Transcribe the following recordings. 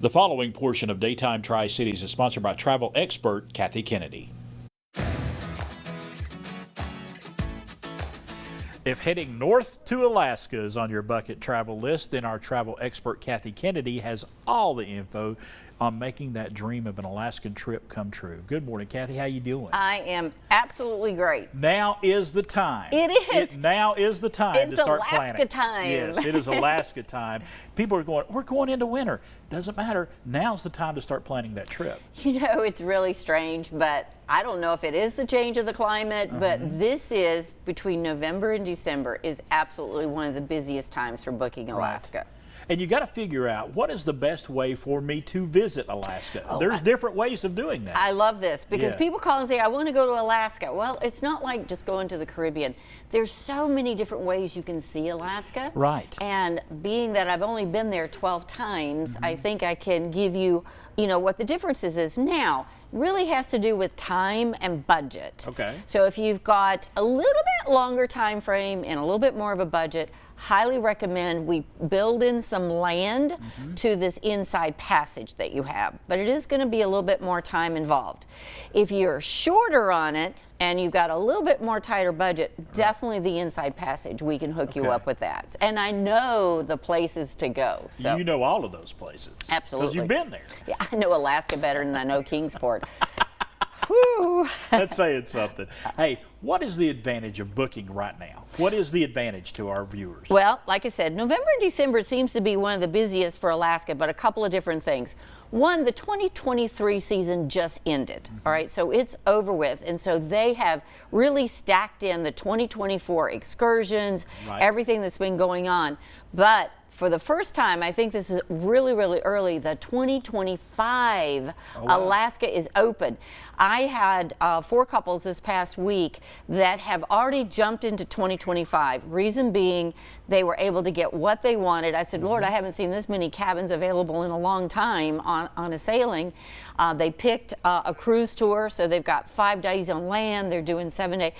The following portion of Daytime Tri-Cities is sponsored by travel expert Kathy Kennedy. If heading north to Alaska is on your bucket travel list, then our travel expert Kathy Kennedy has all the info on making that dream of an Alaskan trip come true. Good morning, Kathy. How you doing? I am absolutely great. Now is the time. It is. Now is the time to start planning. It's Alaska time. Yes, it is Alaska time. People are going, we're going into winter. Doesn't matter. Now's the time to start planning that trip. You know, it's really strange, but I don't know if it is the change of the climate, but this is, between November and December, is absolutely one of the busiest times for booking Alaska. Right. And you got to figure out, what is the best way for me to visit Alaska? There's different ways of doing that. I love this because people call and say, I want to go to Alaska. Well, it's not like just going to the Caribbean. There's so many different ways you can see Alaska. Right. And being that I've only been there 12 times, I think I can give you, what the differences is. Now, really has to do with time and budget. Okay. So if you've got a little bit longer time frame and a little bit more of a budget, highly recommend we build in some land to this inside passage that you have. But it is going to be a little bit more time involved. If you're shorter on it and you've got a little bit more tighter budget, definitely the inside passage, we can hook you up with that. And I know the places to go. So you know all of those places. Absolutely. Because you've been there. Yeah, I know Alaska better than I know Kingsport. Whew. That's saying something. Hey, what is the advantage of booking right now? What is the advantage to our viewers? Well, like I said, November and December seems to be one of the busiest for Alaska, but a couple of different things. One, the 2023 season just ended, all right? So it's over with, and so they have really stacked in the 2024 excursions, everything that's been going on. But for the first time, I think this is really, really early, the 2025 Alaska is open. I had 4 couples this past week that have already jumped into 2025. Reason being, they were able to get what they wanted. I said, Lord, I haven't seen this many cabins available in a long time on a sailing. They picked a cruise tour, so they've got 5 days on land. They're doing 7 days.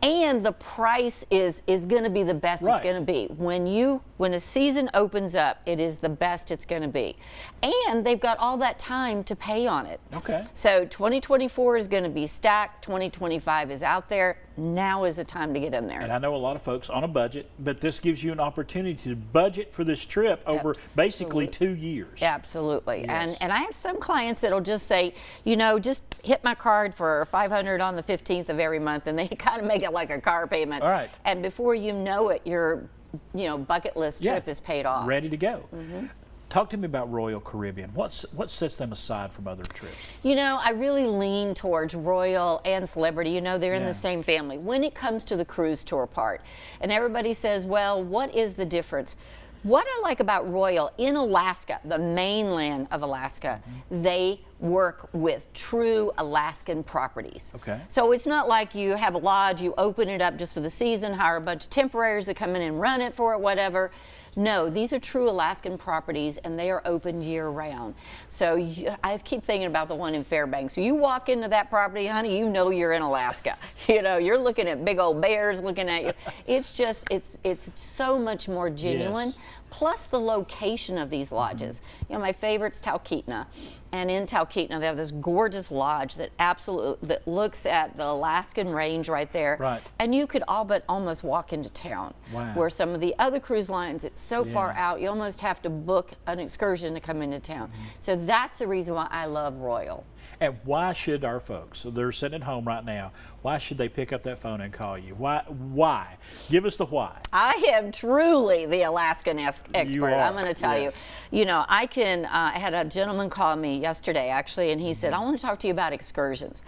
And the price is going to be the best it's going to be. When a season opens up, it is the best it's going to be. And they've got all that time to pay on it. Okay. So 2024 is going to be stacked. 2025 is out there. Now is the time to get in there. And I know a lot of folks on a budget, but this gives you an opportunity to budget for this trip over basically 2 years. Absolutely. Yes. And I have some clients that'll just say, just hit my card for $500 on the 15th of every month, and they kind of make it like a car payment. All right. And before you know it, your bucket list trip is paid off. Ready to go. Talk to me about Royal Caribbean. What sets them aside from other trips? I really lean towards Royal and Celebrity. They're in the same family when it comes to the cruise tour part. And everybody says, well, what is the difference? What I like about Royal in Alaska, the mainland of Alaska, they work with true Alaskan properties. Okay. So it's not like you have a lodge, you open it up just for the season, hire a bunch of temporaries that come in and run it for it, whatever. No, these are true Alaskan properties, and they are open year-round. So I keep thinking about the one in Fairbanks. You walk into that property, honey, you're in Alaska. You're looking at big old bears looking at you. It's just, it's so much more genuine. Yes. Plus the location of these lodges. My favorite's Talkeetna. And in Talkeetna, they have this gorgeous lodge that looks at the Alaskan range right there. Right. And you could all but almost walk into town. Wow. Where some of the other cruise lines, it's so far out, you almost have to book an excursion to come into town. So that's the reason why I love Royal. And why should our folks, so they're sitting at home right now, why should they pick up that phone and call you? Why? Give us the why. I am truly the Alaskan expert. You are. I'm going to tell you. I had a gentleman call me yesterday, actually, and he said, I want to talk to you about excursions.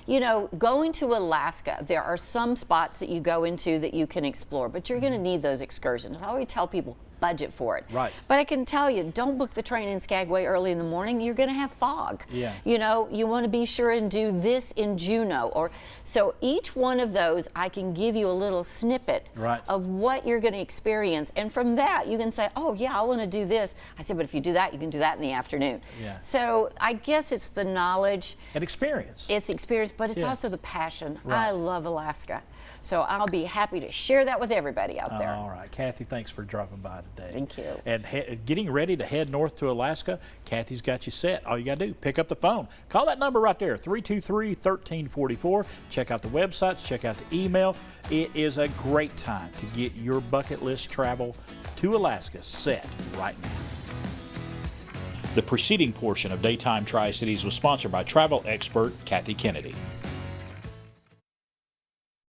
Going to Alaska, there are some spots that you go into that you can explore, but you're going to need those excursions. I always tell people, budget for it. Right. But I can tell you, don't book the train in Skagway early in the morning. You're going to have fog. Yeah. You want to be sure and do this in Juneau. So each one of those, I can give you a little snippet of what you're going to experience. And from that, you can say, oh, yeah, I want to do this. I said, but if you do that, you can do that in the afternoon. Yeah. So I guess it's the knowledge. And experience. It's experience, but it's also the passion. Right. I love Alaska. So I'll be happy to share that with everybody out there. All right. Kathy, thanks for dropping by today. today. Thank you. And getting ready to head north to Alaska, Kathy's got you set. All you got to do, pick up the phone. Call that number right there, 323-1344. Check out the websites, check out the email. It is a great time to get your bucket list travel to Alaska set right now. The preceding portion of Daytime Tri-Cities was sponsored by travel expert Kathy Kennedy.